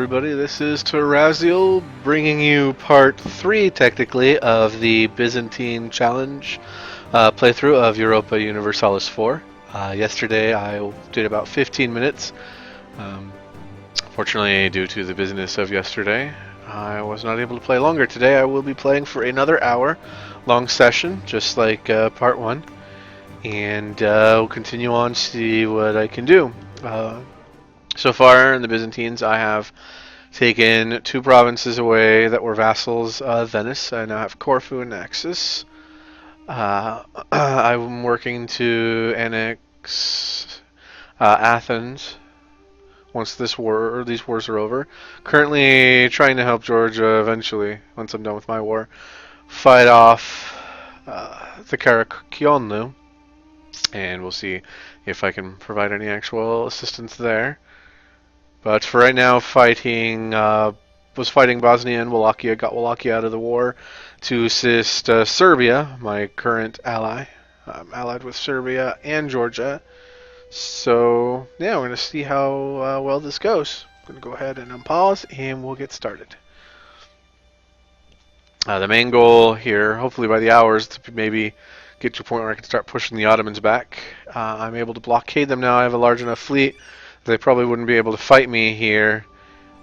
everybody. This is Taraziel bringing you part 3, technically, of the Byzantine Challenge playthrough of Europa Universalis 4. Yesterday I did about 15 minutes. Um, Fortunately, due to the business of yesterday, I was not able to play longer. Today I will be playing for another hour long session, just like part 1, and we'll continue on to see what I can do. So far in the Byzantines, I have taken 2 provinces away that were vassals of Venice. I now have Corfu and Naxos. I'm working to annex Athens once these wars are over. Currently trying to help Georgia eventually, once I'm done with my war, fight off the Karakionu, and we'll see if I can provide any actual assistance there. But for right now, was fighting Bosnia and Wallachia, got Wallachia out of the war to assist Serbia, my current ally. I'm allied with Serbia and Georgia. So, yeah, we're going to see how well this goes. I'm going to go ahead and unpause, and we'll get started. The main goal here, hopefully by the hours, to maybe get to a point where I can start pushing the Ottomans back. I'm able to blockade them now. I have a large enough fleet. They probably wouldn't be able to fight me here,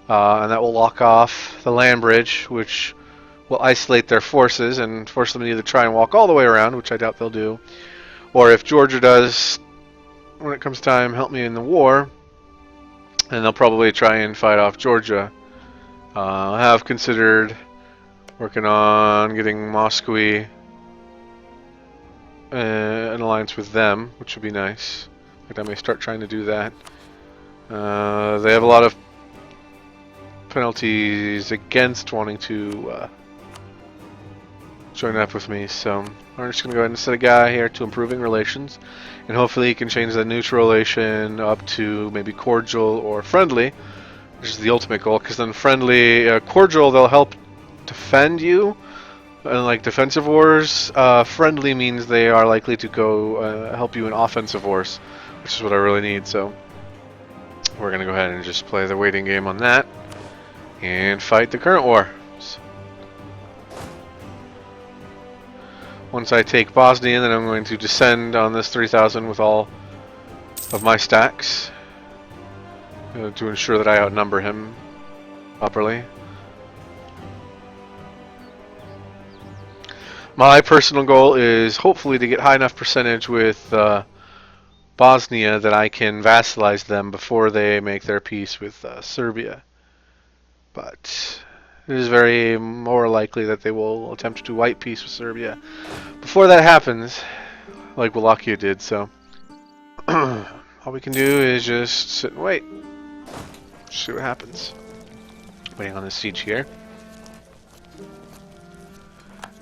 and that will lock off the land bridge, which will isolate their forces and force them to either try and walk all the way around, which I doubt they'll do, or if Georgia does, when it comes time, help me in the war, then they'll probably try and fight off Georgia. I have considered working on getting Moscow an alliance with them, which would be nice. In fact, I may start trying to do that. They have a lot of penalties against wanting to join up with me, so I'm just going to go ahead and set a guy here to improving relations, and hopefully he can change the neutral relation up to maybe cordial or friendly, which is the ultimate goal, because then cordial, they'll help defend you, and like defensive wars. Friendly means they are likely to go help you in offensive wars, which is what I really need, so we're going to go ahead and just play the waiting game on that and fight the current war. So once I take Bosnia, then I'm going to descend on this 3,000 with all of my stacks to ensure that I outnumber him properly. My personal goal is hopefully to get high enough percentage with Bosnia that I can vassalize them before they make their peace with Serbia. But it is very more likely that they will attempt to white peace with Serbia before that happens, like Wallachia did, so all we can do is just sit and wait. See what happens. Waiting on this siege here.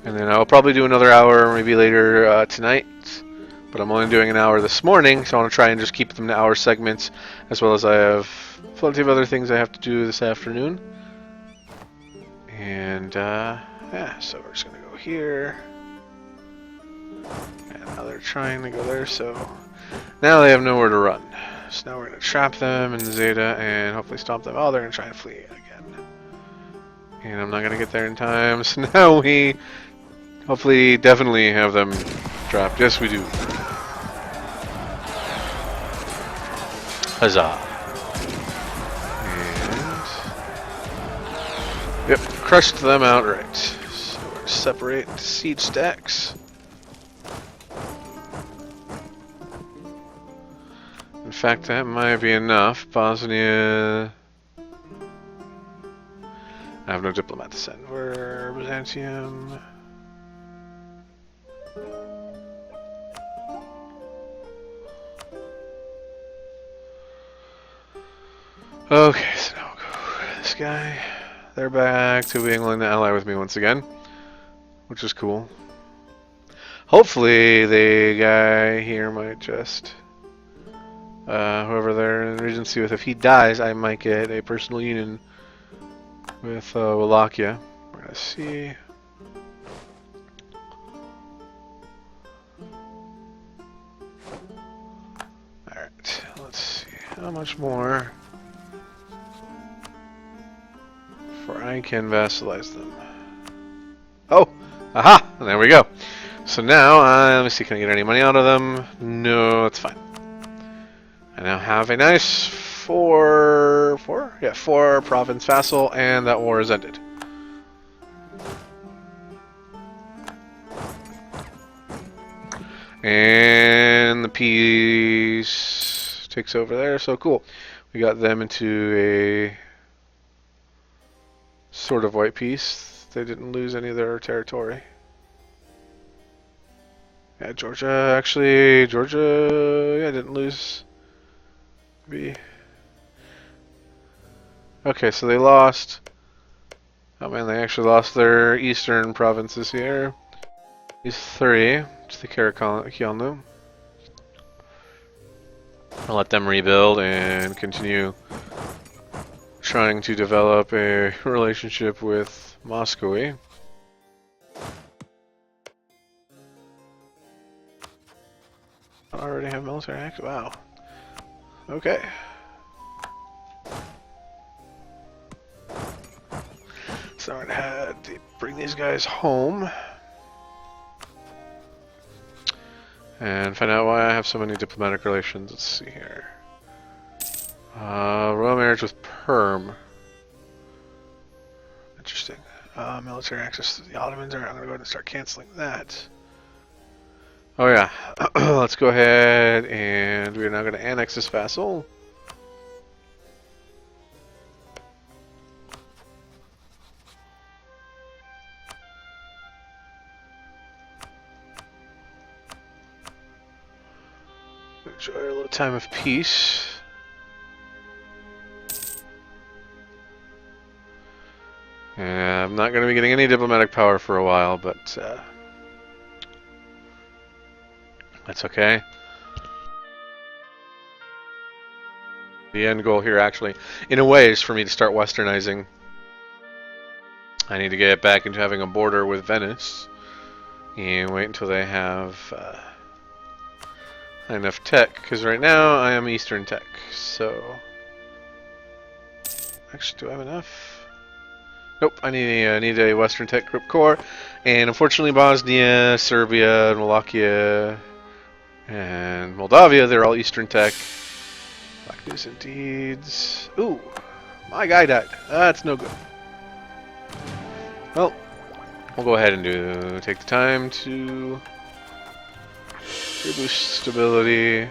And then I'll probably do another hour maybe later tonight. But I'm only doing an hour this morning, so I want to try and just keep them to hour segments, as well as I have plenty of other things I have to do this afternoon. And, yeah, so we're just going to go here. And now they're trying to go there, so now they have nowhere to run. So now we're going to trap them in Zeta and hopefully stop them. Oh, they're going to try and flee again. And I'm not going to get there in time, so now we hopefully definitely have them trapped. Yes, we do. Huzzah. And yep, crushed them outright. So we're going to separate the siege stacks. In fact, that might be enough. Bosnia. I have no diplomat to send. We're Byzantium. Okay, so now we'll go this guy. They're back to being willing to ally with me once again, which is cool. Hopefully the guy here might just, whoever they're in regency with, if he dies, I might get a personal union with Wallachia. We're going to see. Alright, let's see. How much more? For I can vassalize them. Oh! Aha! There we go. So now, let me see, can I get any money out of them? No, it's fine. I now have a nice four province vassal, and that war is ended. And the peace takes over there, so cool. We got them into a sort of white peace. They didn't lose any of their territory. Yeah, Georgia didn't lose. Okay, so they lost. Oh man, they actually lost their eastern provinces here. These three to the Kielnu. I'll let them rebuild and continue trying to develop a relationship with Moscow. I already have military act? Wow. Okay. So I had to bring these guys home and find out why I have so many diplomatic relations. Let's see here. Royal marriage with Perm. Interesting. Military access to the Ottomans. Alright, I'm going to go ahead and start canceling that. Oh yeah. Let's go ahead and we're now going to annex this vassal. Enjoy a little time of peace. And I'm not going to be getting any diplomatic power for a while, but that's okay. The end goal here, actually, in a way, is for me to start westernizing. I need to get back into having a border with Venice and wait until they have enough tech, because right now I am Eastern tech, so actually, do I have enough? Nope, I need a Western tech group core, and unfortunately Bosnia, Serbia, Wallachia, and Moldavia, they're all Eastern tech. Black news and deeds. Ooh, my guy died. That's no good. Well, we'll go ahead and take the time to boost stability.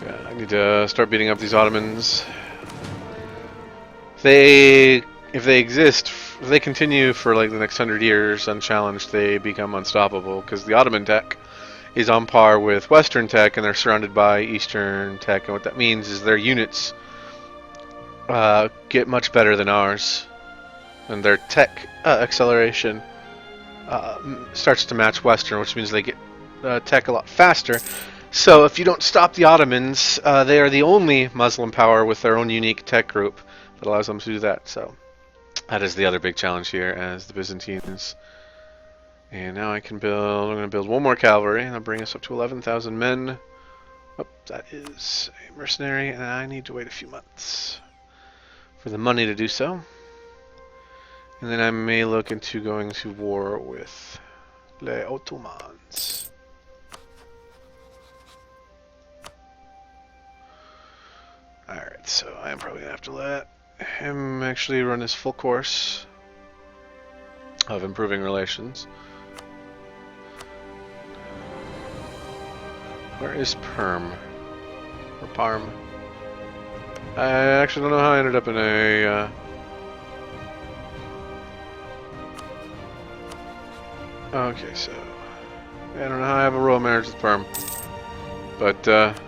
Yeah, I need to start beating up these Ottomans. If they exist, if they continue for like the next 100 years unchallenged, they become unstoppable, because the Ottoman tech is on par with Western tech, and they're surrounded by Eastern tech, and what that means is their units get much better than ours, and their tech acceleration starts to match Western, which means they get tech a lot faster. So if you don't stop the Ottomans, they are the only Muslim power with their own unique tech group that allows them to do that. So that is the other big challenge here as the Byzantines. And now I can build, I'm going to build one more cavalry, and that'll bring us up to 11,000 men. Oh, that is a mercenary, and I need to wait a few months for the money to do so. And then I may look into going to war with the Ottomans. Alright, so I am probably going to have to let him actually run his full course of improving relations. Where is Perm? Or Parm? I actually don't know how I ended up in a... Okay, so... I don't know how I have a royal marriage with Perm. But, let's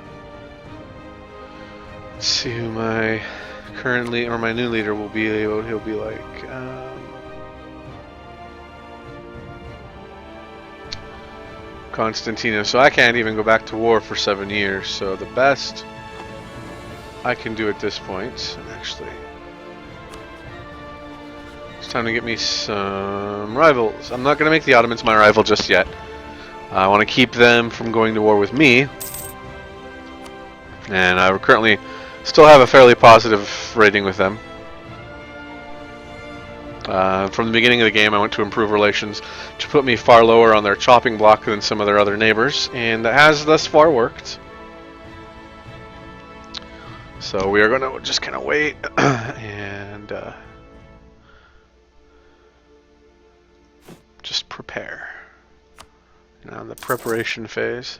see who my current leader, or my new leader will be. He'll be like, Constantino. So I can't even go back to war for 7 years. So the best I can do at this point, actually, It's time to get me some rivals. I'm not going to make the Ottomans my rival just yet. I want to keep them from going to war with me. And I currently still have a fairly positive rating with them. From the beginning of the game, I went to improve relations to put me far lower on their chopping block than some of their other neighbors, and that has thus far worked. So we are going to just kind of wait and just prepare. Now in the preparation phase.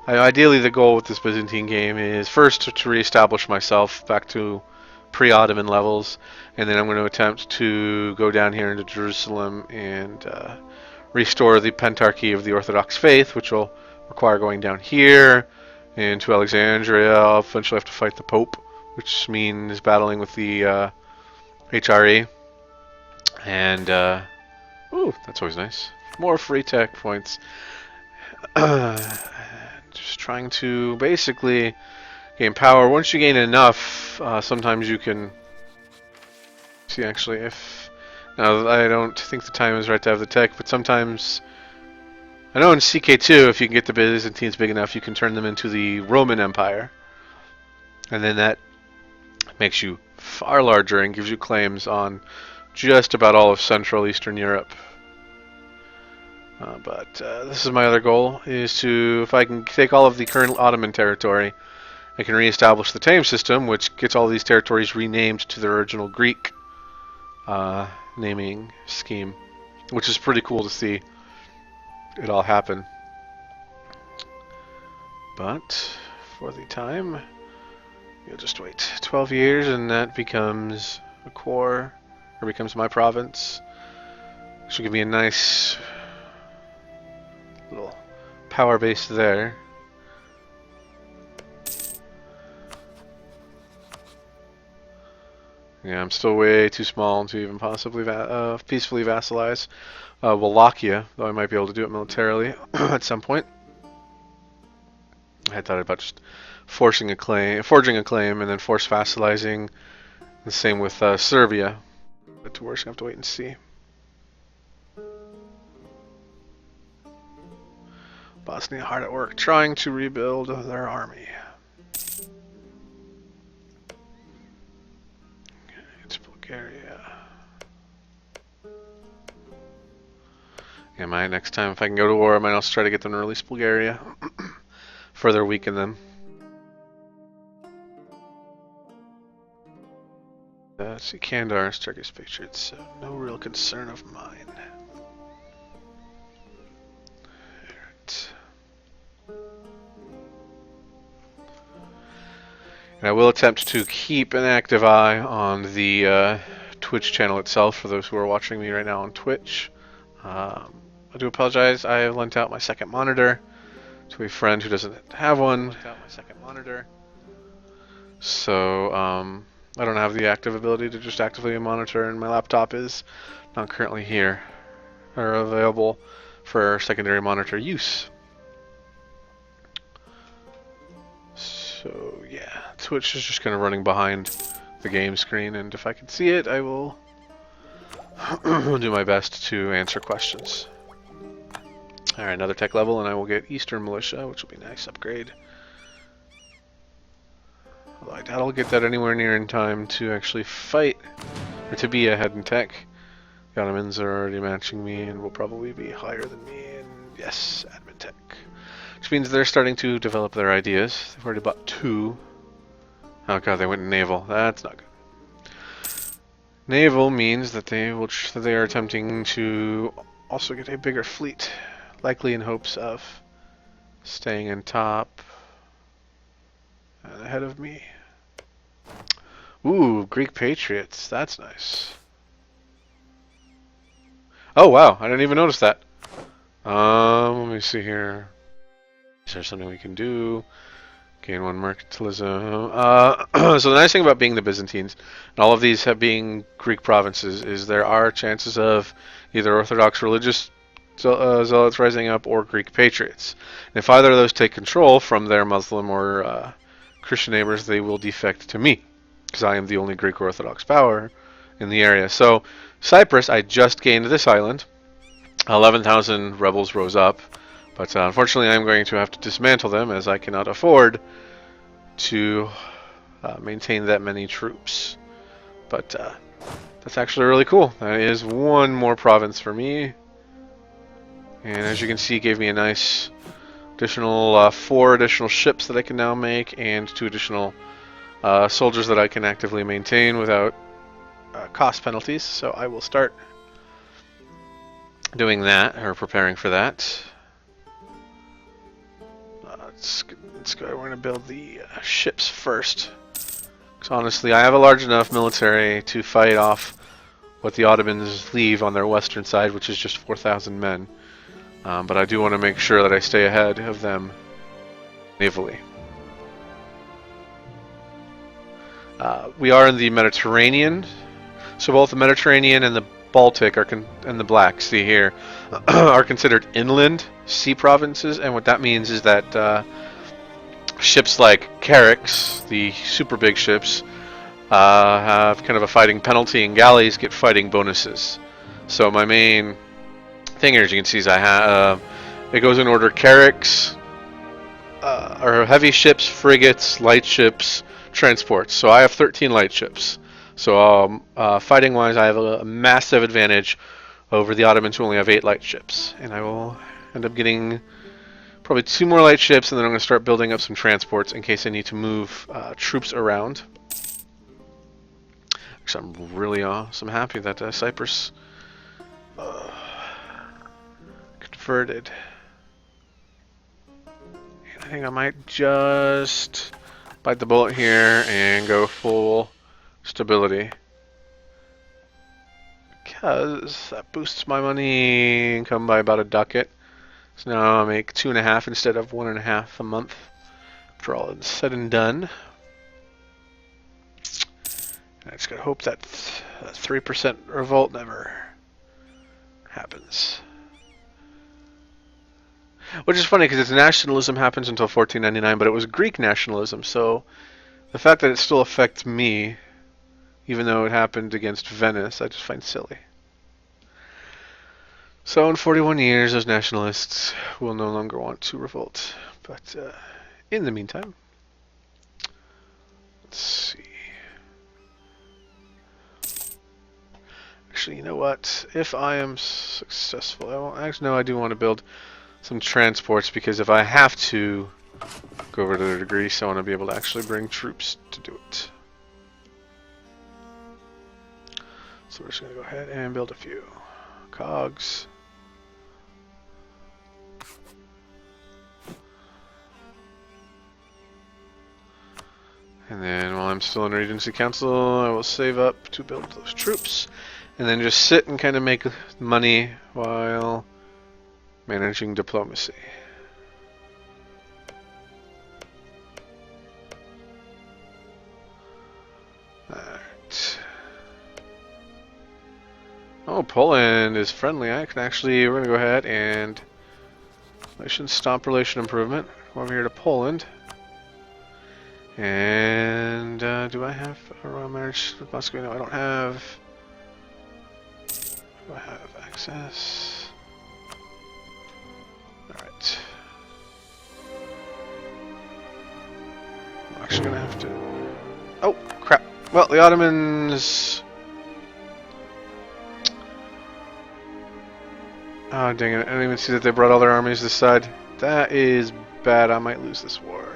Ideally, the goal with this Byzantine game is first to reestablish myself back to pre-Ottoman levels, and then I'm going to attempt to go down here into Jerusalem and restore the Pentarchy of the Orthodox faith, which will require going down here into Alexandria. I'll eventually have to fight the Pope, which means battling with the HRE. And, ooh, that's always nice. More free tech points. Just trying to basically gain power. Once you gain enough, sometimes you can see actually if now I don't think the time is right to have the tech, but sometimes I know in CK2 if you can get the Byzantines big enough, you can turn them into the Roman Empire, and then that makes you far larger and gives you claims on just about all of Central Eastern Europe. But this is my other goal, is to, if I can take all of the current Ottoman territory, I can reestablish the Tame system, which gets all these territories renamed to their original Greek naming scheme, which is pretty cool to see it all happen. But for the time, you'll just wait 12 years and that becomes a core, or becomes my province. Which will give me a nice little power base there. Yeah, I'm still way too small to even possibly peacefully vassalize Wallachia, though I might be able to do it militarily at some point. I had thought about just forging a claim, and then force vassalizing. The same with Serbia. But we're just gonna have to wait and see. Bosnia hard at work trying to rebuild their army. Okay, it's Bulgaria. Yeah, next time if I can go to war, I might also try to get them to release Bulgaria. Further weaken them. See, Kandar is Turkish patriots, so no real concern of mine. Alright. And I will attempt to keep an active eye on the Twitch channel itself for those who are watching me right now on Twitch. I do apologize, I lent out my second monitor to a friend who doesn't have one. So, I don't have the active ability to just actively monitor, and my laptop is not currently here or available for secondary monitor use. So yeah, Twitch is just kind of running behind the game screen, and if I can see it, I will do my best to answer questions. Alright, another tech level, and I will get Eastern Militia, which will be a nice upgrade. Although I doubt I'll get that anywhere near in time to actually fight, or to be ahead in tech. The Ottomans are already matching me and will probably be higher than me, and yes, admin tech. Which means they're starting to develop their ideas. They've already bought 2. Oh god, they went naval. That's not good. Naval means that they are attempting to also get a bigger fleet, likely in hopes of staying in top and ahead of me. Ooh, Greek Patriots. That's nice. Oh wow, I didn't even notice that. Let me see here. Is there something we can do? Gain 1 mercantilism. So the nice thing about being the Byzantines, and all of these being Greek provinces, is there are chances of either Orthodox religious zealots rising up or Greek patriots. And if either of those take control from their Muslim or Christian neighbors, they will defect to me. because I am the only Greek Orthodox power in the area. So Cyprus, I just gained this island. 11,000 rebels rose up, but unfortunately I'm going to have to dismantle them as I cannot afford to maintain that many troops. But that's actually really cool. That is one more province for me. And as you can see, it gave me a nice additional 4 additional ships that I can now make, and 2 additional soldiers that I can actively maintain without cost penalties. So I will start doing that, or preparing for that. Let's go. We're going to build the ships first. Because honestly, I have a large enough military to fight off what the Ottomans leave on their western side, which is just 4,000 men. But I do want to make sure that I stay ahead of them navally. We are in the Mediterranean, so both the Mediterranean and the Baltic and the Black Sea here are considered inland sea provinces, and what that means is that ships like Carracks, the super big ships, have kind of a fighting penalty, and galleys get fighting bonuses. So my main thing here, as you can see, is I have it goes in order: Carracks, or heavy ships, frigates, light ships, transports. So I have 13 light ships. So fighting-wise, I have a massive advantage over the Ottomans, who only have 8 light ships. And I will end up getting probably 2 more light ships, and then I'm going to start building up some transports in case I need to move troops around. Actually, I'm really awesome happy that Cyprus converted. And I think I might just bite the bullet here and go full stability, because that boosts my money income by about a ducat. So now I make 2.5 instead of 1.5 a month after all is said and done. And I just gotta hope that 3% revolt never happens. Which is funny because its nationalism happens until 1499, but it was Greek nationalism, so the fact that it still affects me, even though it happened against Venice, I just find silly. So in 41 years, those nationalists will no longer want to revolt. But in the meantime, let's see. Actually, you know what? If I am successful, I won't. Actually, no, I do want to build some transports, because if I have to go over to Greece, I want to be able to actually bring troops to do it. So we're just going to go ahead and build a few cogs. And then while I'm still in Regency Council, I will save up to build those troops. And then just sit and kind of make money while managing diplomacy. Alright. Oh, Poland is friendly. I can actually, we're going to go ahead and stomp relation improvement. Go over here to Poland. And do I have a royal marriage with Moscow? No, I don't have. Do I have access? Alright. I'm actually gonna have to. Oh, crap. Well, the Ottomans. Oh, dang it. I didn't even see that they brought all their armies this side. That is bad. I might lose this war.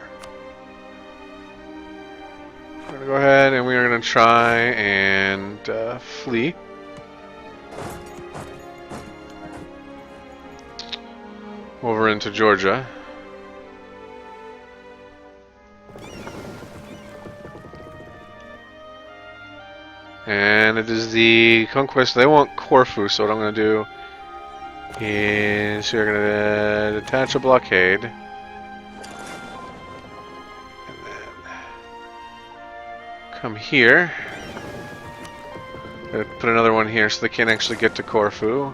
We're gonna go ahead and we are gonna try and flee. Over into Georgia. And it is the conquest. They want Corfu, so what I'm going to do is we're going to detach a blockade. And then come here. Put another one here so they can't actually get to Corfu.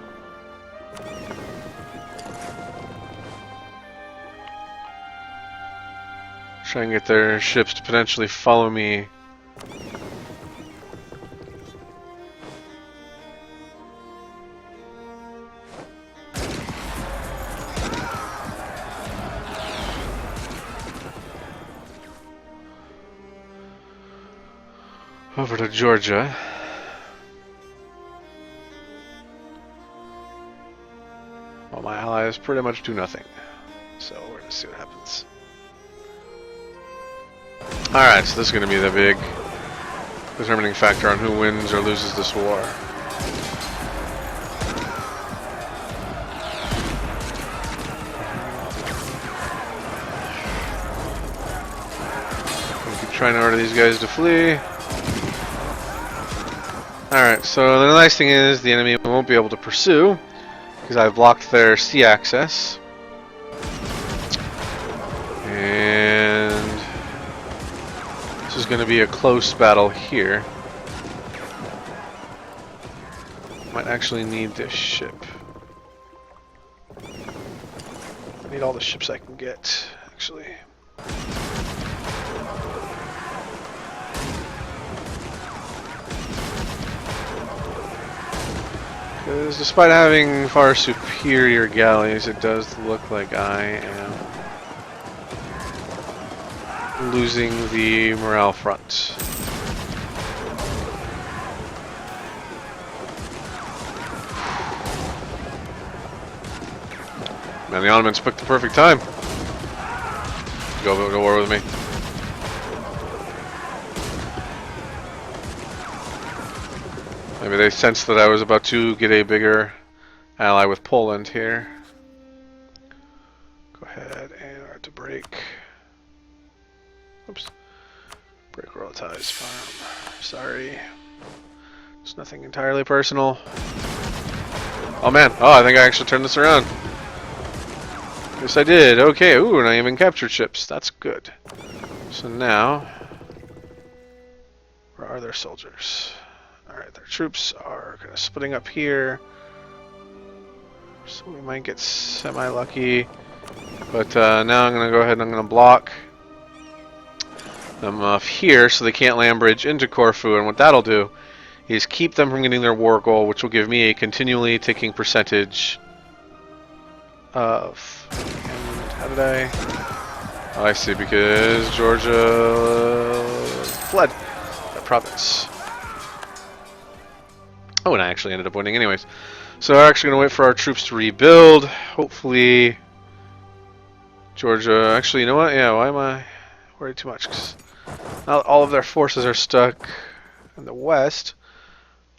Try and get their ships to potentially follow me over to Georgia. Well, my allies pretty much do nothing. So we're going to see what happens. Alright, so this is going to be the big determining factor on who wins or loses this war. Keep trying to order these guys to flee. Alright, so the nice thing is the enemy won't be able to pursue because I've blocked their sea access. And this is going to be a close battle here. Might actually need this ship. I need all the ships I can get, actually. Because despite having far superior galleys, it does look like I am losing the morale front. Man, the Ottomans picked the perfect time. Go to war with me. Maybe they sensed that I was about to get a bigger ally with Poland here. Go ahead and start to break. Oops. Break royal ties, farm. Sorry. It's nothing entirely personal. Oh man. Oh, I think I actually turned this around. Yes, I did. Okay. Ooh, and I even captured ships. That's good. So now, where are their soldiers? Alright, their troops are kind of splitting up here. So we might get semi-lucky. But now I'm going to go ahead and I'm going to block them off here so they can't land bridge into Corfu. And what that'll do is keep them from getting their war goal, which will give me a continually ticking percentage of... And how did I... Oh, I see, because Georgia fled that province. Oh, and I actually ended up winning anyways. So we're actually going to wait for our troops to rebuild. Hopefully Georgia... Actually, you know what? Yeah, why am I worried too much? 'Cause now that all of their forces are stuck in the west,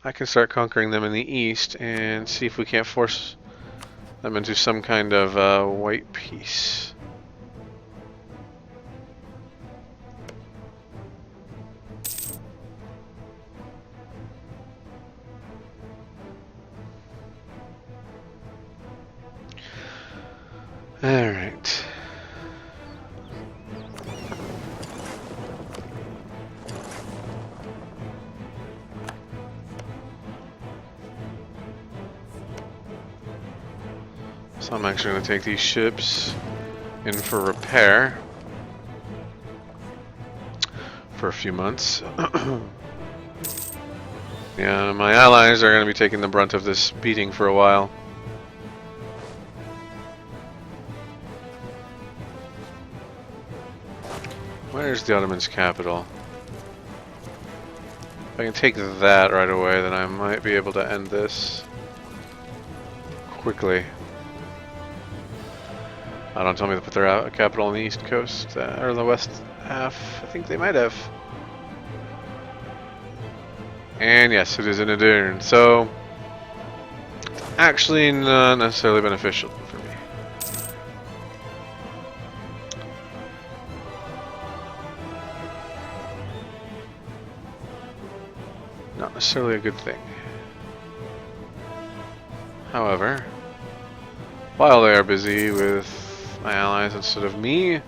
I can start conquering them in the east and see if we can't force them into some kind of white peace. Alright. So I'm actually going to take these ships in for repair for a few months. Yeah, my allies are going to be taking the brunt of this beating for a while. Where's the Ottoman's capital? If I can take that right away, then I might be able to end this quickly. Don't tell me to put their capital on the east coast, or the west half. I think they might have. And yes, it is in Adern. So, actually not necessarily beneficial for me. Not necessarily a good thing. However, while they are busy with my allies instead of me,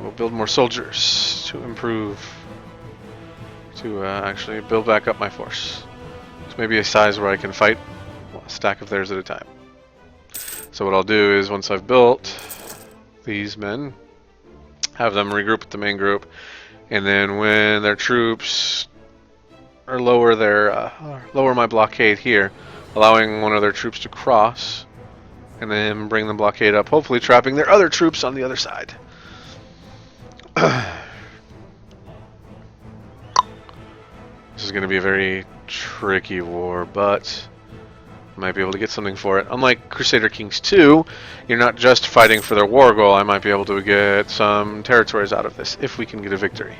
we'll build more soldiers to improve, to actually build back up my force. So maybe a size where I can fight a stack of theirs at a time. So what I'll do is once I've built these men, have them regroup with the main group, and then when their troops or lower my blockade here, allowing one of their troops to cross, and then bring the blockade up, hopefully trapping their other troops on the other side. is going to be a very tricky war, but I might be able to get something for it. Unlike Crusader Kings 2, you're not just fighting for their war goal. I might be able to get some territories out of this if we can get a victory.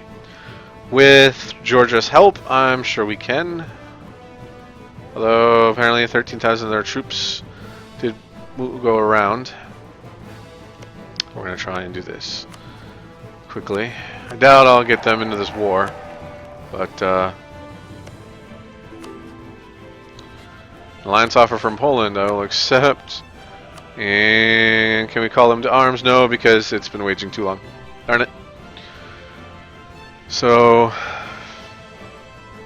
With Georgia's help, I'm sure we can. Although apparently 13,000 of their troops did go around. We're going to try and do this quickly. I doubt I'll get them into this war, but alliance offer from Poland I will accept. And can we call them to arms? No, because it's been waging too long. Darn it. So,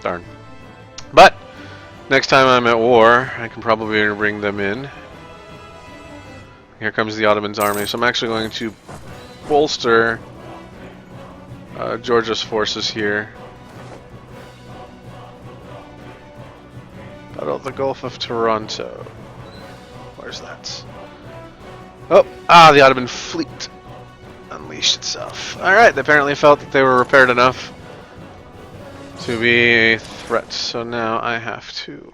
darn. But next time I'm at war, I can probably bring them in. Here comes the Ottoman's army. So I'm actually going to bolster Georgia's forces here. Battle of the Gulf of Toronto. Where's that? Oh, the Ottoman fleet unleashed itself. Alright, they apparently felt that they were repaired enough to be a threat. So now I have to...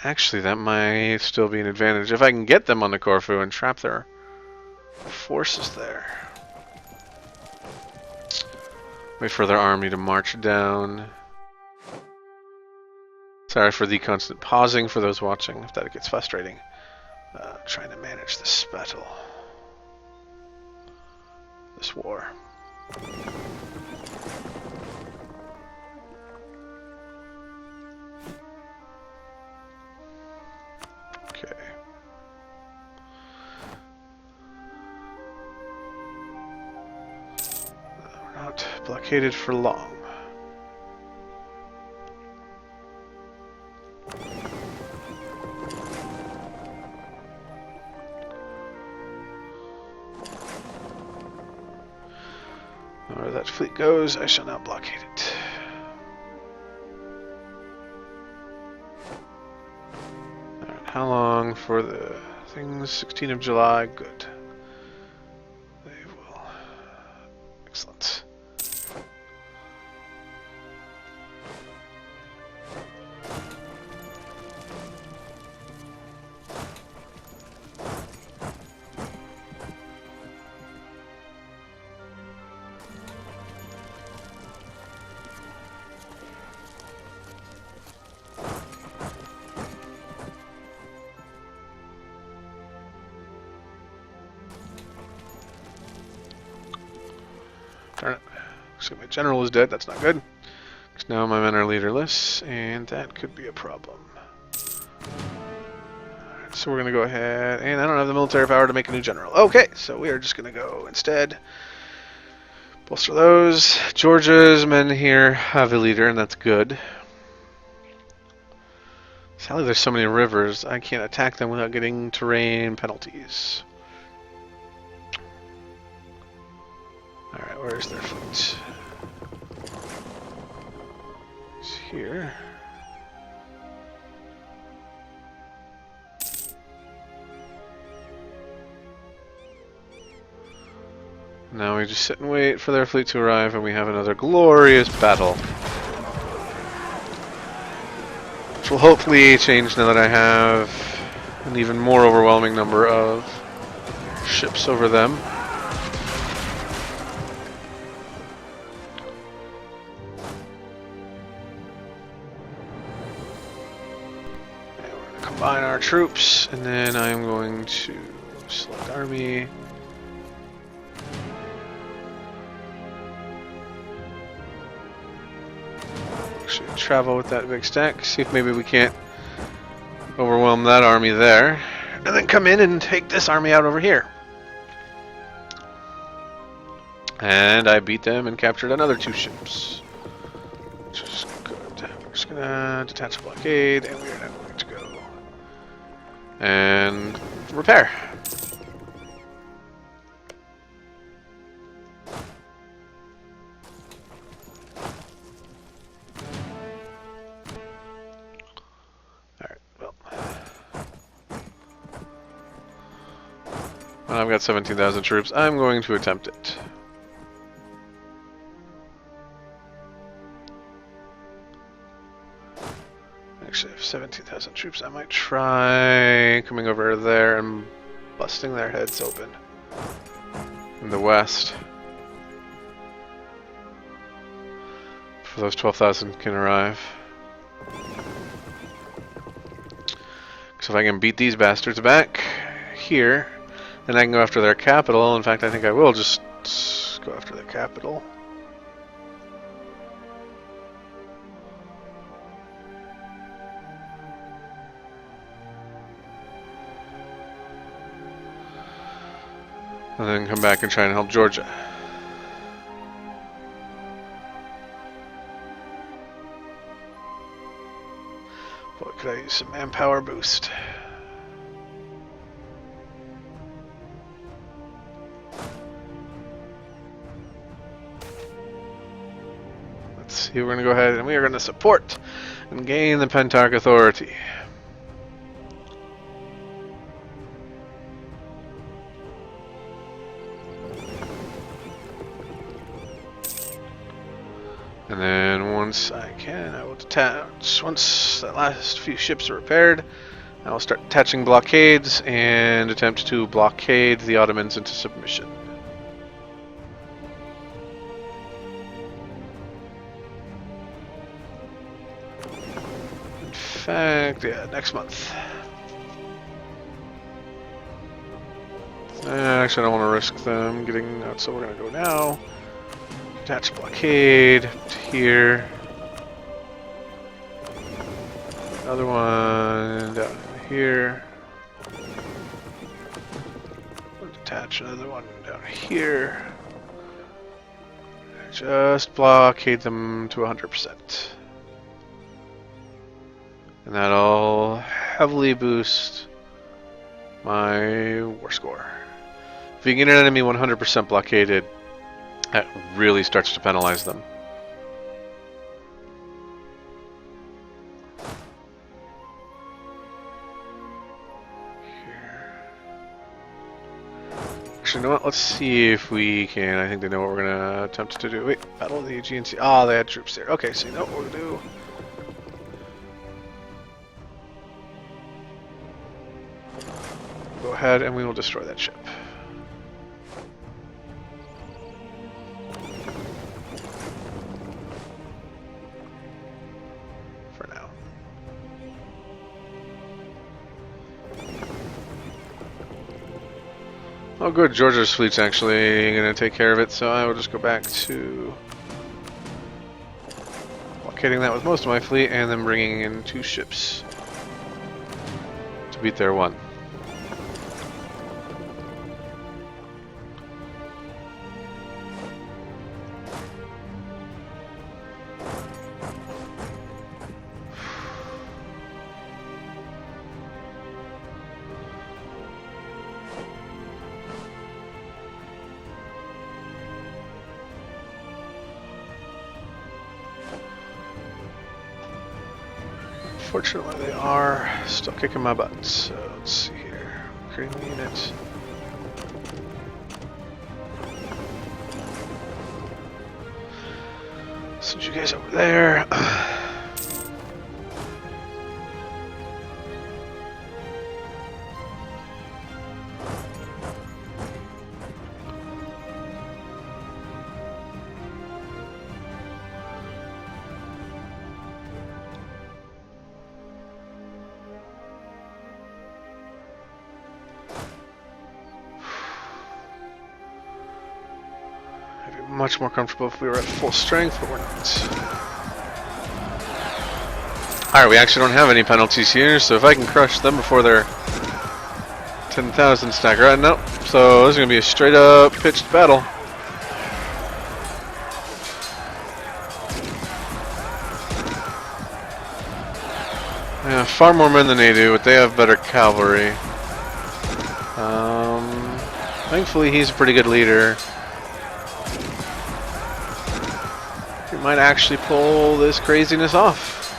Actually, that might still be an advantage. If I can get them on the Corfu and trap their forces there. Wait for their army to march down. Sorry for the constant pausing for those watching, if that gets frustrating. Trying to manage this battle. This war. Okay. We're not blockaded for long. Where that fleet goes, I shall not blockade it. Alright, how long for the things? 16th of July, good. They will. Excellent. Darn it. Looks like my general is dead. That's not good. Because now my men are leaderless, and that could be a problem. Alright, so we're going to go ahead, and I don't have the military power to make a new general. Okay, so we are just going to go instead. Bolster those. Georgia's men here have a leader, and that's good. Sadly, there's so many rivers, I can't attack them without getting terrain penalties. Alright, where's their fleet? It's here. Now we just sit and wait for their fleet to arrive, and we have another glorious battle. Which will hopefully change now that I have an even more overwhelming number of ships over them. Combine our troops, and then I'm going to select army. Actually, travel with that big stack. See if maybe we can't overwhelm that army there, and then come in and take this army out over here. And I beat them and captured another 2 ships, which is good. We're just gonna detach a blockade, and we are now going to go and repair. Alright, well, I've got 17,000 troops. I'm going to attempt it. actually have 17,000 troops. I might try coming over there and busting their heads open in the west. For those 12,000 can arrive. So if I can beat these bastards back here, then I can go after their capital. In fact, I think I will just go after their capital. And then come back and try and help Georgia. Boy, could I use some manpower boost. Let's see, we're going to go ahead and we are going to support and gain the Pentarch authority. And then once I can, I will detach. Once the last few ships are repaired, I will start attaching blockades and attempt to blockade the Ottomans into submission. In fact, yeah, next month. Actually, I don't want to risk them getting out, so we're going to go now. Attach blockade here. Another one down here. Attach another one down here. Just blockade them to 100%. And that'll heavily boost my war score. If you get an enemy 100% blockaded, that really starts to penalize them. Here. Actually, you know what? Let's see if we can. I think they know what we're going to attempt to do. Wait, Battle of the Aegean Sea. Ah, they had troops there. Okay, so you know what we'll do. Go ahead and we will destroy that ship. Oh good, Georgia's fleet's actually going to take care of it, so I will just go back to blockading that with most of my fleet and then bringing in 2 ships to beat their 1. Unfortunately, they are still kicking my butt, so let's see here. Creating the units. Send you guys over there. Much more comfortable if we were at full strength, but we're not. Alright, we actually don't have any penalties here, so if I can crush them before they're 10,000 stack, right? Nope. So this is going to be a straight up pitched battle. Yeah, far more men than they do, but they have better cavalry. Thankfully he's a pretty good leader. Might actually pull this craziness off,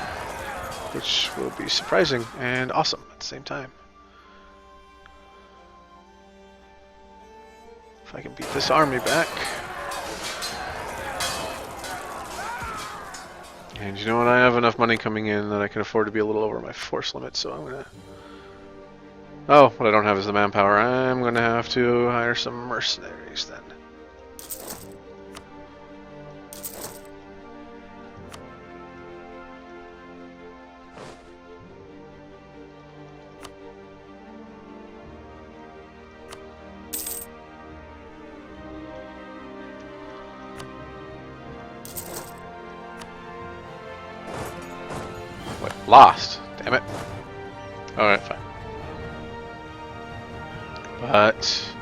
which will be surprising and awesome at the same time. If I can beat this army back. And you know what? I have enough money coming in that I can afford to be a little over my force limit, so I'm gonna... Oh, what I don't have is the manpower. I'm gonna have to hire some mercenaries then. What? Lost? Damn it. Alright, fine. But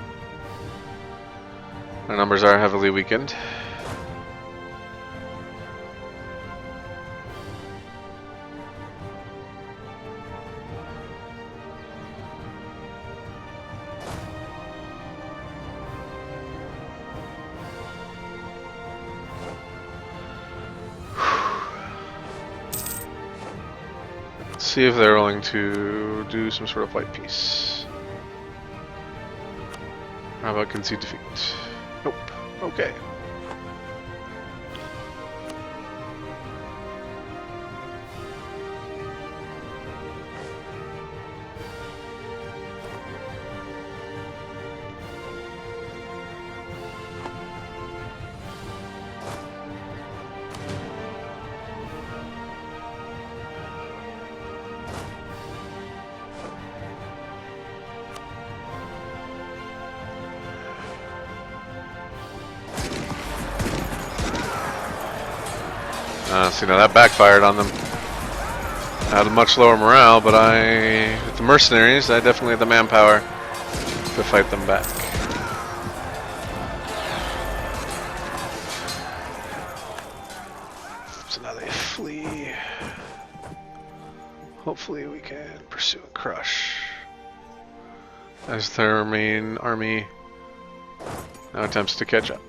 our numbers are heavily weakened. Let's see if they're willing to do some sort of white peace. How about concede defeat? Nope. Okay. See, now that backfired on them. I had a much lower morale, but with the mercenaries, I definitely had the manpower to fight them back. So now they flee. Hopefully we can pursue and crush. As their main army now attempts to catch up.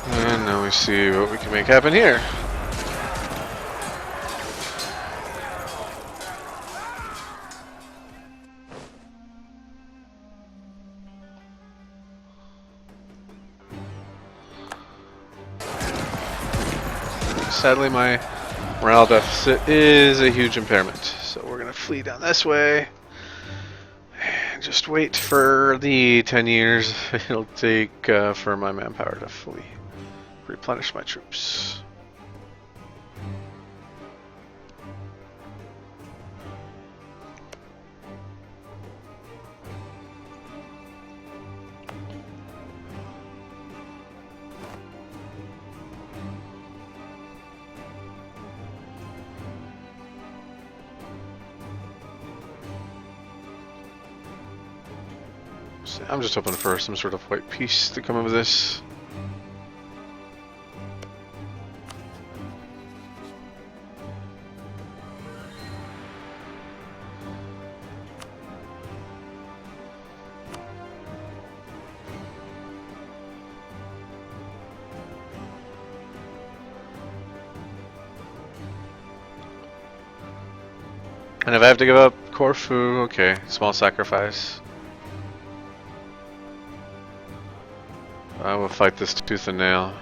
And now we see what we can make happen here. Sadly, my morale deficit is a huge impairment, so we're going to flee down this way and just wait for the 10 years it'll take for my manpower to fully replenish my troops. So I'm just hoping for some sort of white peace to come of this. And if I have to give up Corfu, okay, small sacrifice. I will fight this tooth and nail.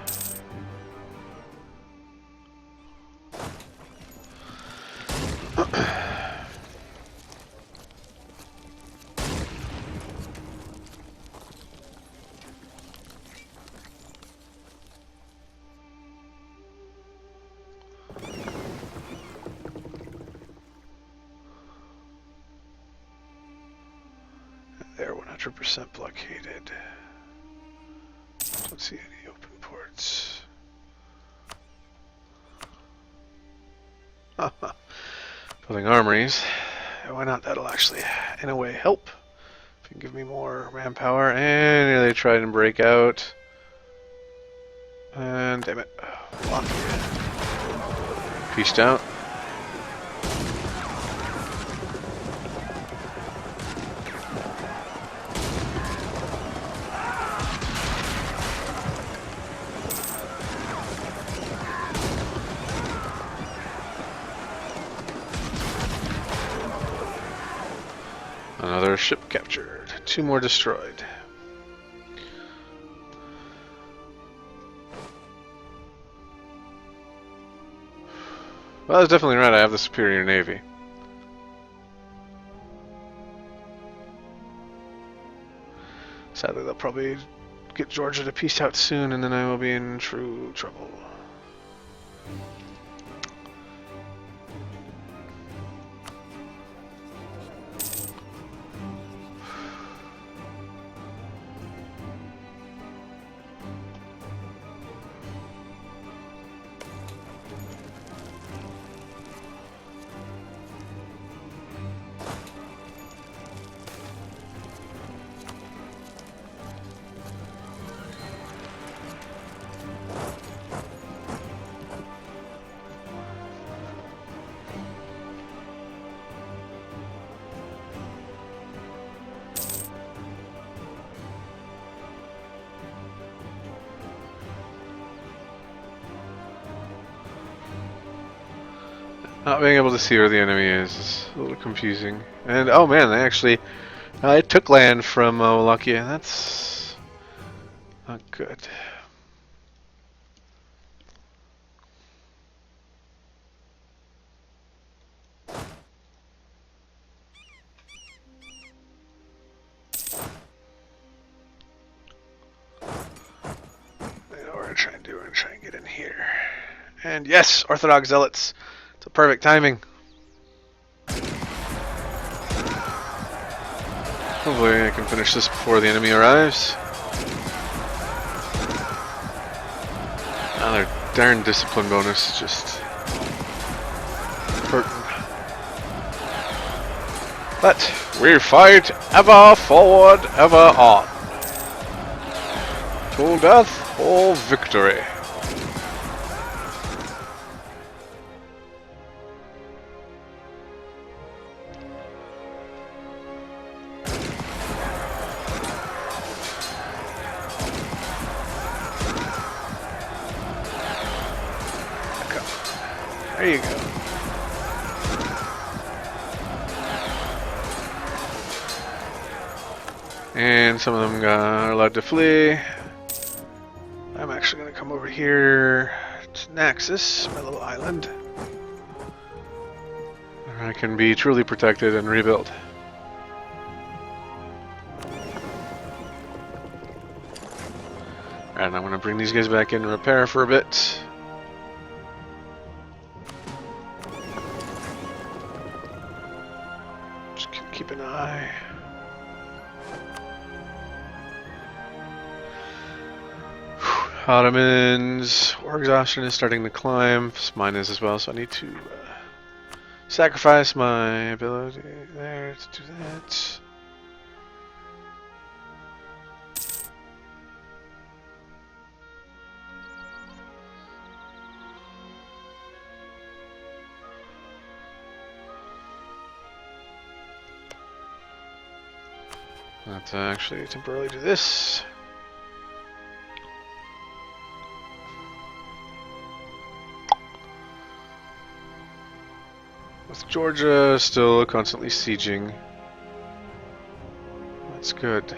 They're 100% blockaded. Let's see any open ports. Building armories. Why not? That'll actually, in a way, help. If you can give me more manpower. And here they try and break out. And damn it. Block. Peaced out. Another ship captured. 2 more destroyed. Well, I was definitely right. I have the superior navy. Sadly, they'll probably get Georgia to peace out soon, and then I will be in true trouble. Not being able to see where the enemy is a little confusing. And oh man, they actually took land from Wallachia. That's not good. I know what we're trying to do. We're going to try and get in here. And yes, Orthodox Zealots. It's a perfect timing. Hopefully I can finish this before the enemy arrives. Now their darn discipline bonus is just hurting. But we fight ever forward, ever on. Till death or victory. There you go. And some of them are allowed to flee. I'm actually going to come over here to Naxos, my little island. Where I can be truly protected and rebuild. And I'm going to bring these guys back in and repair for a bit. Keep an eye. Ottomans. War exhaustion is starting to climb. Mine is as well, so I need to sacrifice my ability there to do that. Let's actually temporarily do this. With Georgia still constantly sieging. That's good.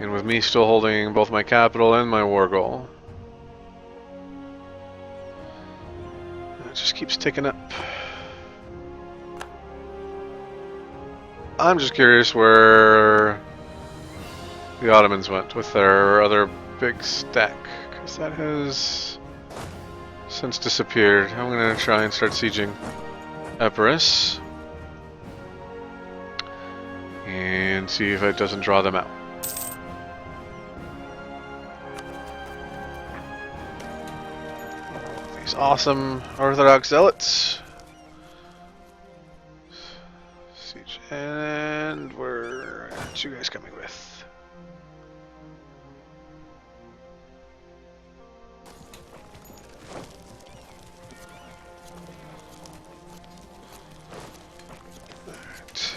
And with me still holding both my capital and my war goal. It just keeps ticking up. I'm just curious where the Ottomans went with their other big stack, because that has since disappeared. I'm going to try and start sieging Epirus and see if it doesn't draw them out. these awesome Orthodox zealots. Siege, and where aren't you guys coming with? Alright.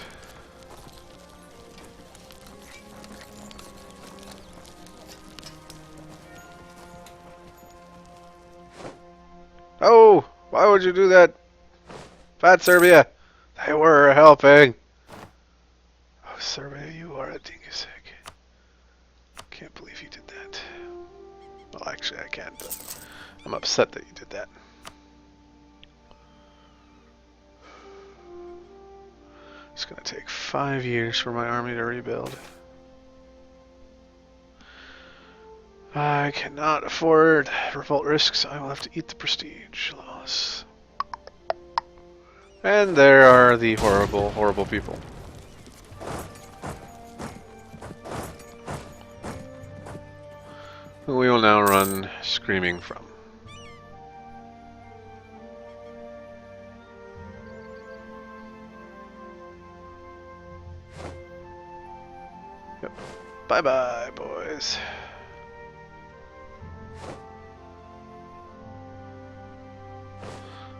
Oh, why would you do that? Bad Serbia. They were helping. Oh, Serbia, you are a dingus egg. Can't believe you did that. Well, actually, I can, but I'm upset that you did that. It's gonna take 5 years for my army to rebuild. I cannot afford revolt risks. I will have to eat the prestige loss. And there are the horrible, horrible people. Who we will now run screaming from. Yep. Bye-bye, boys.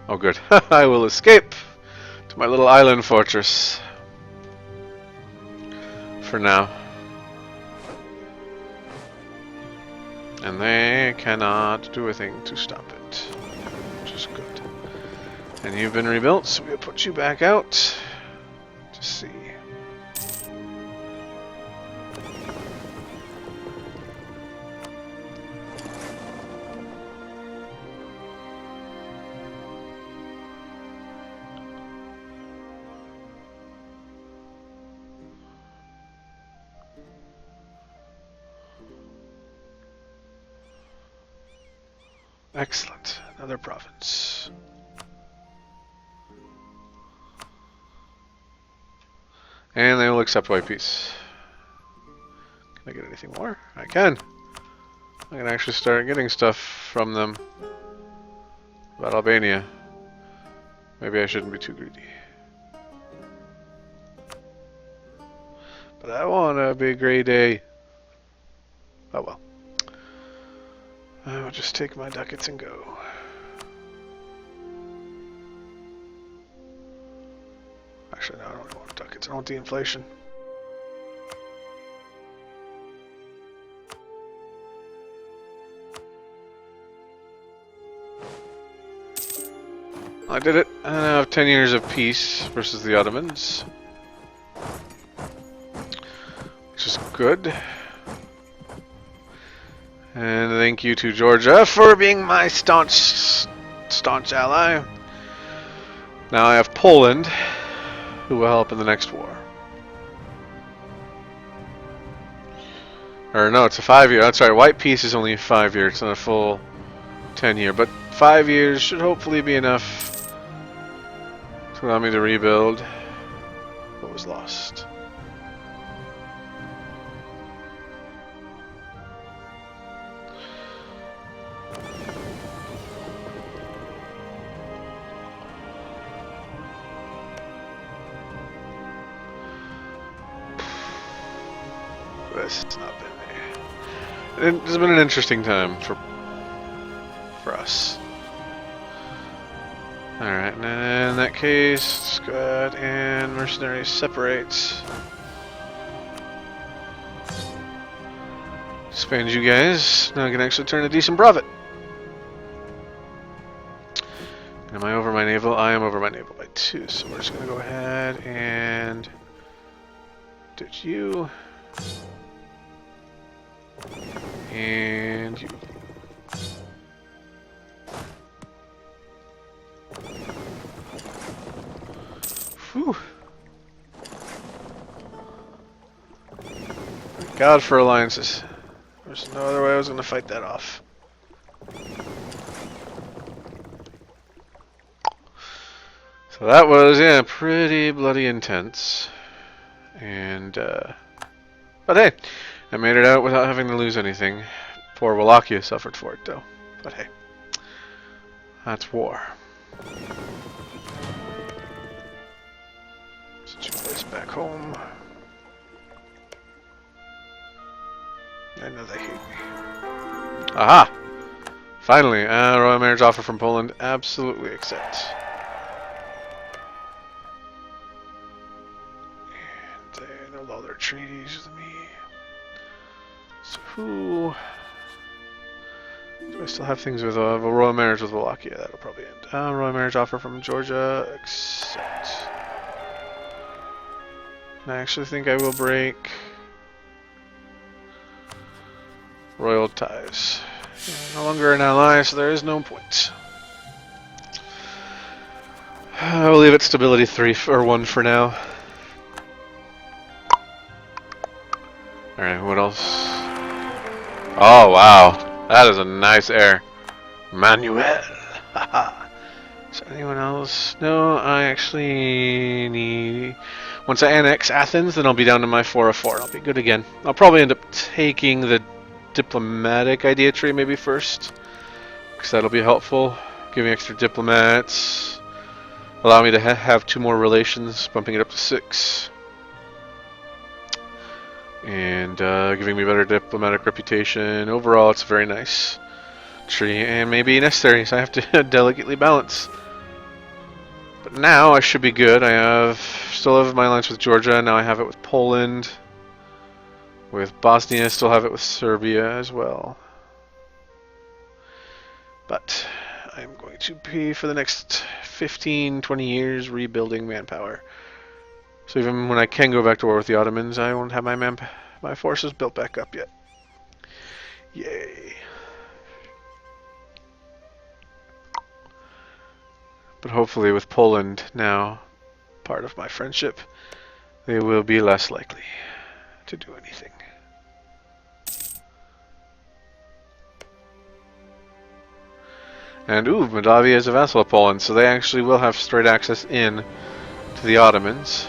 Oh good, I will escape to my little island fortress. For now. And they cannot do a thing to stop it. Which is good. And you've been rebuilt, so we'll put you back out to sea. Excellent. Another province. And they will accept white peace. Can I get anything more? I can. I can actually start getting stuff from them about Albania. Maybe I shouldn't be too greedy. But I want a big grade A. Oh well. I will just take my ducats and go. Actually, no, I don't really want ducats. I want the inflation. I did it. I now have 10 years of peace versus the Ottomans. Which is good. And thank you to Georgia for being my staunch ally. Now I have Poland, who will help in the next war. Or no, it's a 5-year. That's right. White peace is only a 5-year. It's not a full 10-year, but 5 years should hopefully be enough to allow me to rebuild what was lost. This has not been it has been an interesting time for us. Alright, and in that case, let's go ahead and mercenaries separate. Expand you guys. Now I can actually turn a decent profit. Am I over my naval? I am over my naval by 2, so we're just going to go ahead and ditch you. And you. Whew. Thank God for alliances. There's no other way I was going to fight that off. So that was, yeah, pretty bloody intense. And, but hey, I made it out without having to lose anything. Poor Wallachia suffered for it, though. But hey. That's war. Send you guys back home. I know they hate me. Aha! Finally, royal marriage offer from Poland. Absolutely accept. And they know all their treaties with me. So who... Do I still have things with a royal marriage with Wallachia? That'll probably end. Royal marriage offer from Georgia. Accept. And I actually think I will break royal ties. No longer an ally, so there is no point. I will leave it stability 3 or 1 for now. Alright, what else? Oh, wow. That is a nice heir. Manuel. Haha. Is there anyone else? No, I actually need... Once I annex Athens, then I'll be down to my 4 of 4. I'll be good again. I'll probably end up taking the diplomatic idea tree maybe first, because that'll be helpful. Give me extra diplomats. Allow me to have 2 more relations, bumping it up to 6. And giving me better diplomatic reputation. Overall, it's a very nice tree, and maybe necessary, so I have to delicately balance. But now I should be good. I still have my alliance with Georgia. Now I have it with Poland. With Bosnia, still have it with Serbia as well. But I'm going to be, for the next 15, 20 years, rebuilding manpower. So even when I can go back to war with the Ottomans, I won't have my forces built back up yet. Yay. But hopefully with Poland now part of my friendship, they will be less likely to do anything. And ooh, Moldavia is a vassal of Poland, so they actually will have straight access in to the Ottomans.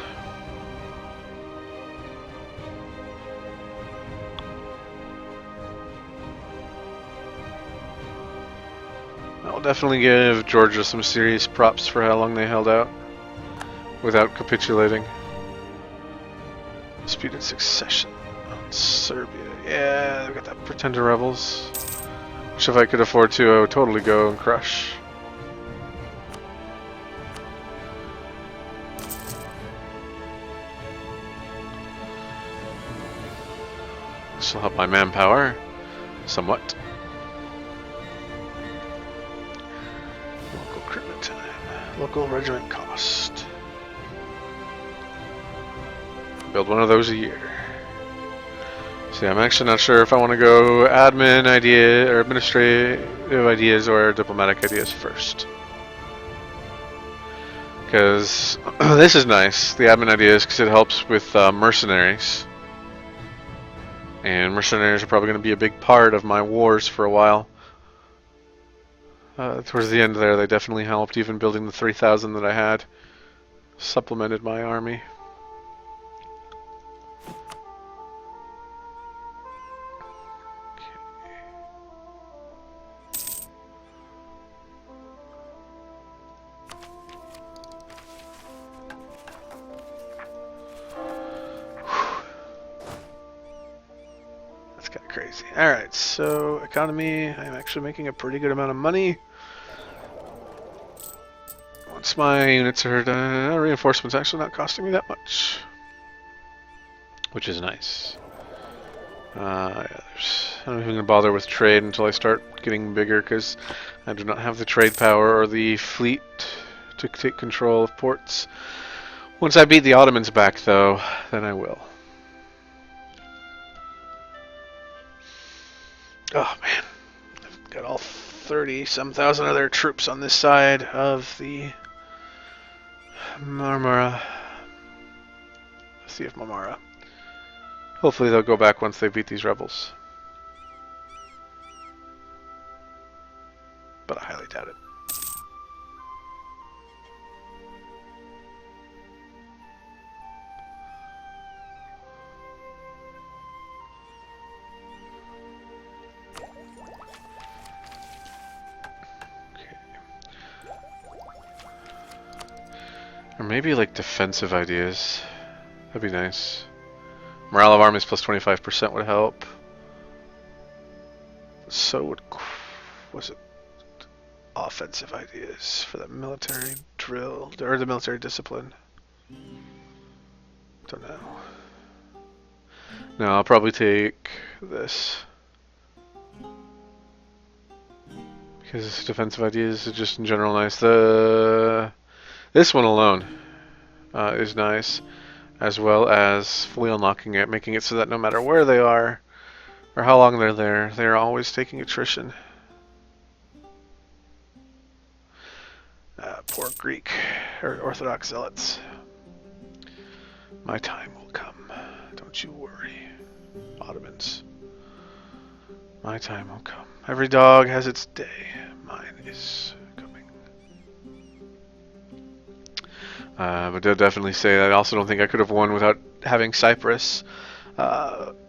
I'll definitely give Georgia some serious props for how long they held out without capitulating. Disputed succession on Serbia. Yeah, they've got that pretender rebels. Which if I could afford to, I would totally go and crush. This will help my manpower somewhat. Local recruitment time. Local regiment cost. Build one of those a year. See, I'm actually not sure if I want to go admin idea or administrative ideas or diplomatic ideas first. Because this is nice, the admin ideas, because it helps with mercenaries. And mercenaries are probably going to be a big part of my wars for a while. Towards the end there, they definitely helped, even building the 3,000 that I had. Supplemented my army. Crazy. Alright, so economy, I'm actually making a pretty good amount of money. Once my units are done, reinforcements actually not costing me that much. Which is nice. Yeah, I'm not even going to bother with trade until I start getting bigger, because I do not have the trade power or the fleet to take control of ports. Once I beat the Ottomans back, though, then I will. Oh man, I've got all 30-some thousand other troops on this side of the Marmara. Sea of Marmara. Hopefully they'll go back once they beat these rebels. But I highly doubt it. Or maybe like defensive ideas. That'd be nice. Morale of armies plus 25% would help. So would... Was it offensive ideas for the military drill, or the military discipline? Don't know. No, I'll probably take this. Because defensive ideas are just in general nice. This one alone is nice, as well as fully unlocking it, making it so that no matter where they are, or how long they're there, they're always taking attrition. Poor Greek, or Orthodox zealots. My time will come. Don't you worry, Ottomans. My time will come. Every dog has its day. Mine is coming. But I'll definitely say that I also don't think I could have won without having Cyprus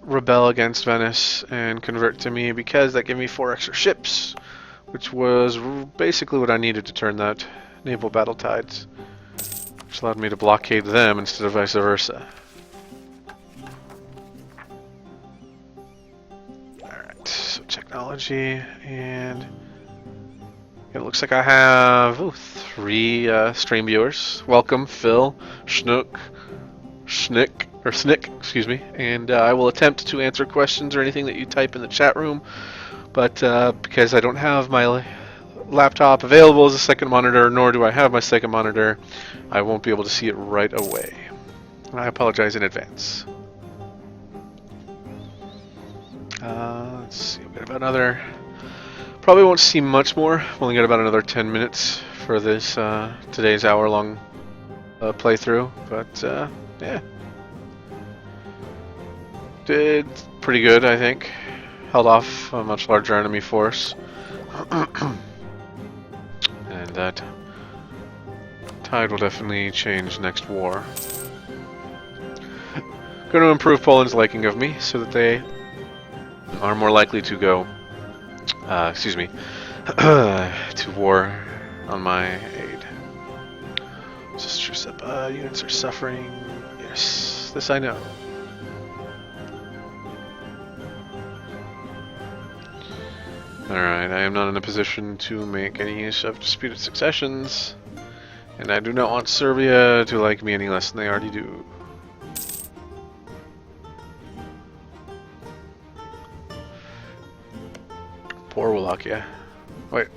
rebel against Venice and convert to me, because that gave me 4 extra ships, which was basically what I needed to turn that naval battle tides, which allowed me to blockade them instead of vice versa. Alright, so technology, and it looks like I have 3 stream viewers. Welcome, Phil, Snick, excuse me, and I will attempt to answer questions or anything that you type in the chat room, but because I don't have my laptop available as a second monitor, nor do I have my second monitor, I won't be able to see it right away. I apologize in advance. Let's see, we've got about another... Probably won't see much more. We've only got about another 10 minutes for this today's hour-long playthrough, but yeah. Did pretty good, I think. Held off a much larger enemy force. And that tide will definitely change next war. Going to improve Poland's liking of me so that they are more likely to go, to war on my aid. Just truce up. Units are suffering. Yes, this I know. Alright, I am not in a position to make any use of disputed successions, and I do not want Serbia to like me any less than they already do. Poor Wallachia. Wait,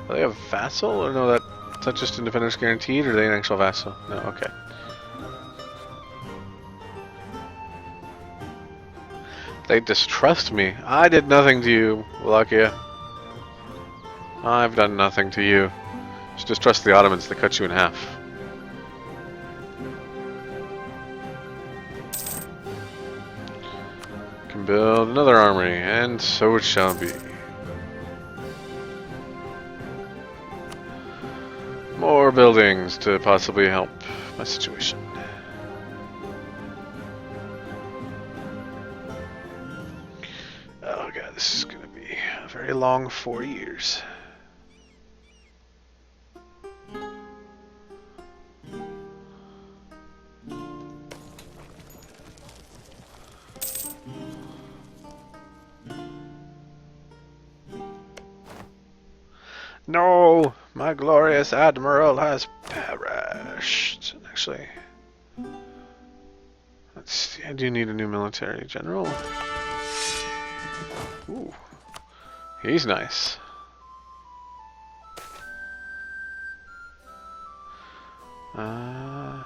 are they a vassal? Or no, is that just independence guaranteed, or are they an actual vassal? No, okay. They distrust me. I did nothing to you, Wallachia. I've done nothing to you. Just distrust the Ottomans that cut you in half. Can build another armory, and so it shall be. More buildings to possibly help my situation. Oh god, this is gonna be a very long 4 years. No, my glorious admiral has perished. Actually, let's see, I do need a new military general. Ooh, he's nice. Yeah,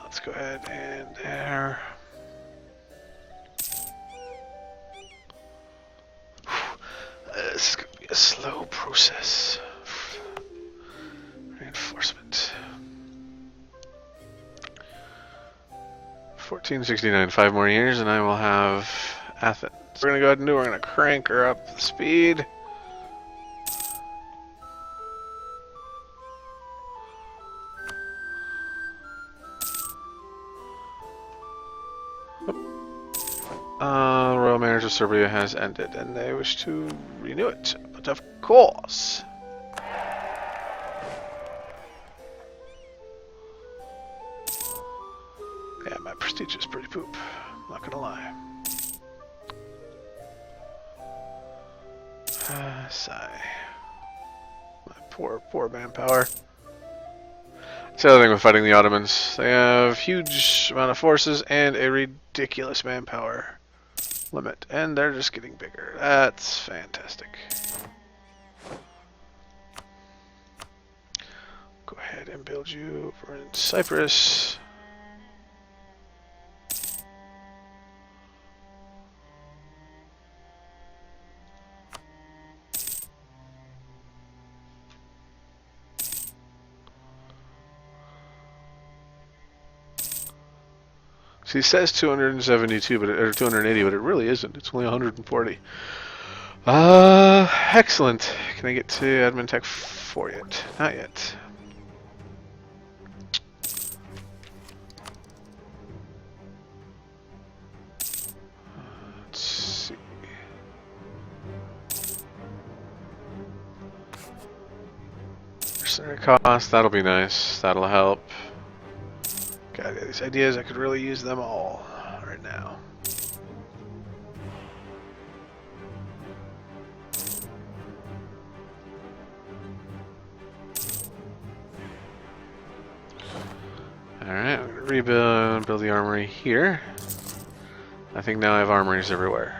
let's go ahead and there. This is going to be a slow process. Reinforcement. 1469, 5 more years, and I will have Athens. We're going to go ahead and we're going to crank her up the speed. Royal marriage of Serbia has ended, and they wish to renew it. But of course, prestige is pretty poop. Not gonna lie. Sigh. My poor manpower. That's the other thing with fighting the Ottomans. They have huge amount of forces and a ridiculous manpower limit. And they're just getting bigger. That's fantastic. Go ahead and build you over in Cyprus. See, it says 272, or 280, but it really isn't. It's only 140. Excellent. Can I get to admin tech 4 yet? Not yet. Let's see. Mercenary cost, that'll be nice. That'll help. God, these ideas, I could really use them all right now. Alright, I'm gonna build the armory here. I think now I have armories everywhere.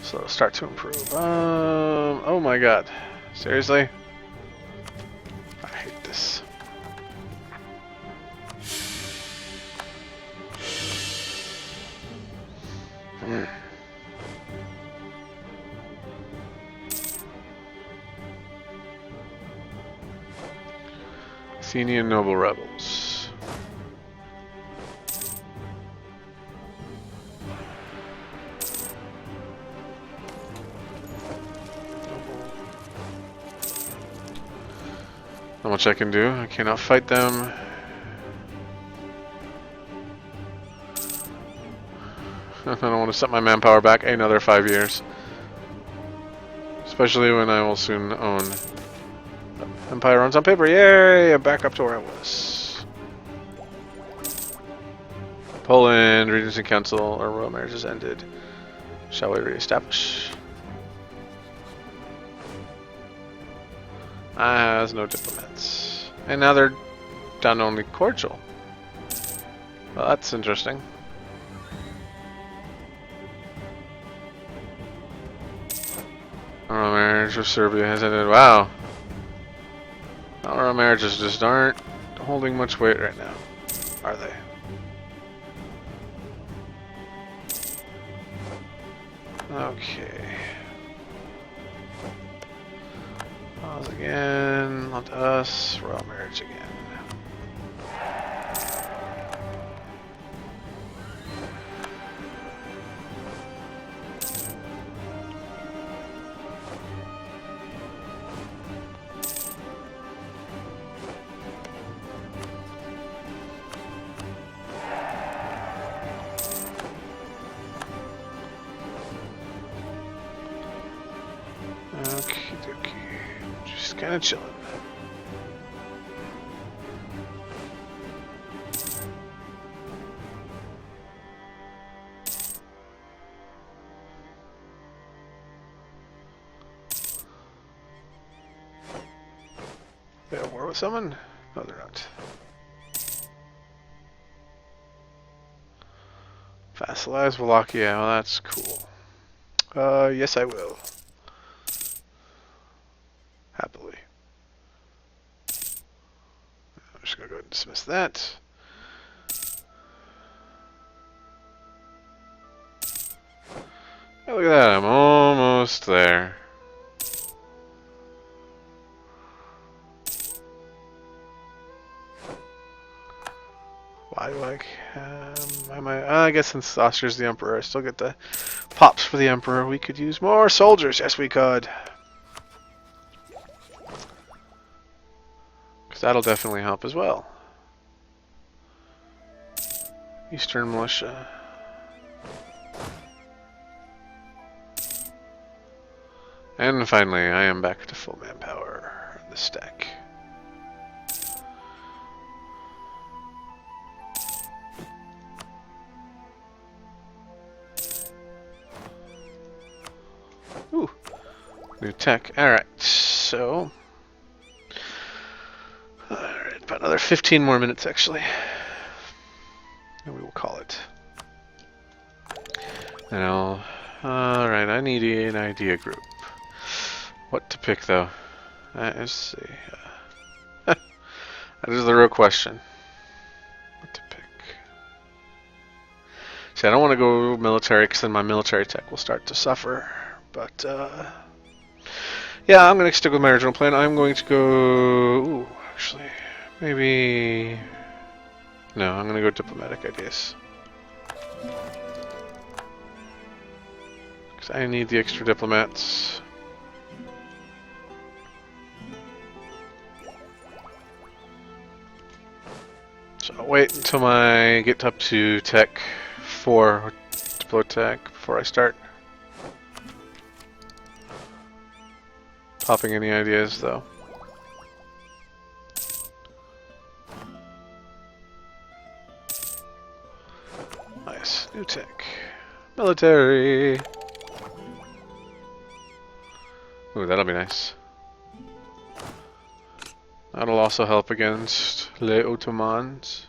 So it'll start to improve. Oh my god. Seriously? I hate this. Athenian noble rebels. Not much I can do. I cannot fight them. I don't want to set my manpower back another 5 years. Especially when I will soon own Empire runs on paper. Yay! I'm back up to where I was. Poland, Regency Council, or royal marriage has ended. Shall we reestablish? Has no diplomats. And now they're down to only cordial. Well, that's interesting. Royal marriage with Serbia has ended. Wow. Our marriages just aren't holding much weight right now, are they? Okay. Pause again. Not us. Royal marriage again. Okie dokie. Just kind of chilling. They at war with someone? No, they're not. Vassalize Wallachia. Well, that's cool. Yes, I will. Happily. I'm just gonna go ahead and dismiss that. Hey, look at that, I'm almost there. Why do I guess since Austria's the emperor, I still get the pops for the emperor. We could use more soldiers. Yes, we could. Because that'll definitely help as well. Eastern militia. And finally, I am back to full manpower on the stack. New tech. Alright, so... Alright, about another 15 more minutes, actually. And we will call it. Now, alright, I need an idea group. What to pick, though? Let's see. That is the real question. What to pick? See, I don't want to go military, because then my military tech will start to suffer. But, yeah, I'm going to stick with my original plan. I'm going to go... Ooh, actually, maybe... No, I'm going to go diplomatic ideas. Because I need the extra diplomats. So I'll wait until I get up to tech 4, deploy tech, before I start popping any ideas, though. Nice. New tech. Military. Ooh, that'll be nice. That'll also help against Les Ottomans.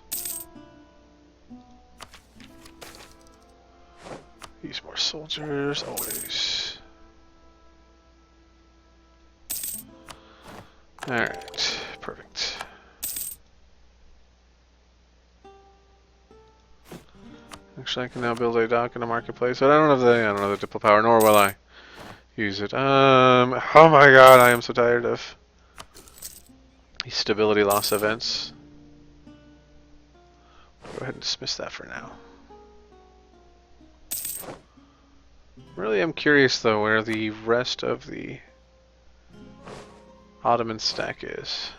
Use more soldiers, always. Alright, perfect. Actually, I can now build a dock in a marketplace, but I don't have the diplo power, nor will I use it. Oh my god, I am so tired of these stability loss events. Go ahead and dismiss that for now. Really am curious though where the rest of the Ottoman stack is.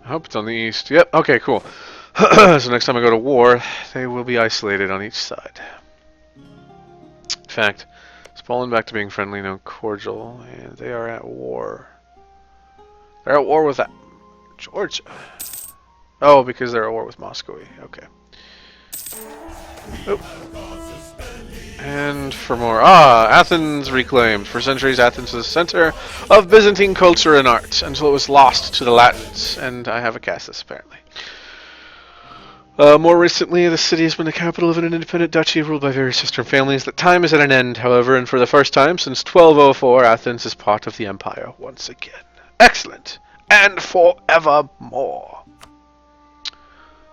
I hope it's on the east. Yep, okay, cool. So next time I go to war, they will be isolated on each side. In fact, it's fallen back to being friendly, no cordial, and they are at war. They're at war with Georgia. Oh, because they're at war with Moscow. Okay. Oh. And for more. Athens reclaimed. For centuries, Athens was the center of Byzantine culture and art until it was lost to the Latins. And I have a Cassis, apparently. More recently, the city has been the capital of an independent duchy ruled by various sister families. That time is at an end, however, and for the first time since 1204, Athens is part of the empire once again. Excellent! And forevermore!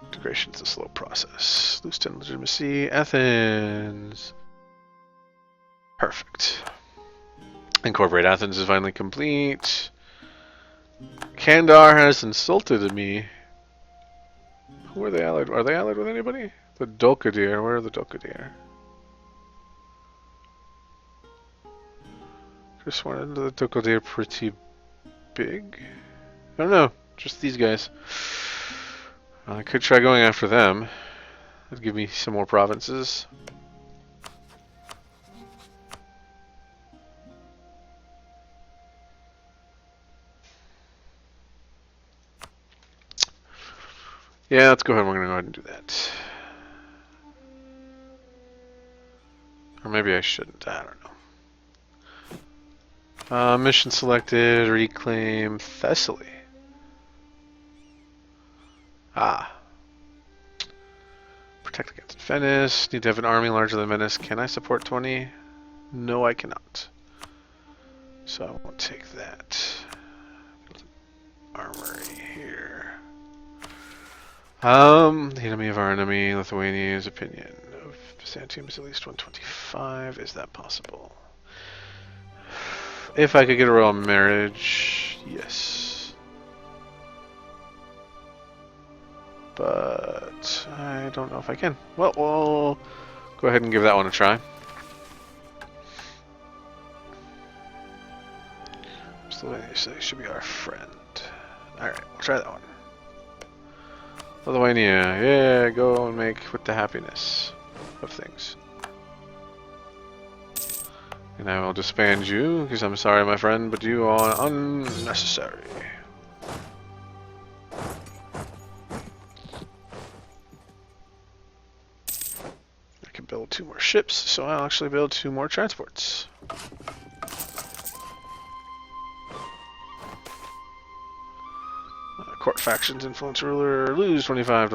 Integration is a slow process. Loose-10 legitimacy. Athens. Perfect. Incorporate Athens is finally complete. Kandar has insulted me. Who are they allied? Are they allied with anybody? The Dolkadir. Where are the Dolkadir? Just wanted the Dolkadir pretty big. I don't know. Just these guys. I could try going after them. That'd give me some more provinces. Yeah, let's go ahead. We're going to go ahead and do that. Or maybe I shouldn't. I don't know. Mission selected. Reclaim Thessaly. Protect against Venice. Need to have an army larger than Venice. Can I support 20? No, I cannot. So I won't take that. Armory here. The enemy of our enemy, Lithuania's opinion of Byzantium is at least 125. Is that possible? If I could get a royal marriage, yes. But I don't know if I can. Well, we'll go ahead and give that one a try. Lithuania should be our friend. Alright, we'll try that one. Lithuania, yeah, go and make with the happiness of things. And I will disband you, because I'm sorry, my friend, but you are unnecessary. I can build 2 more ships, so I'll actually build 2 more transports. Court factions influence ruler, lose 25 to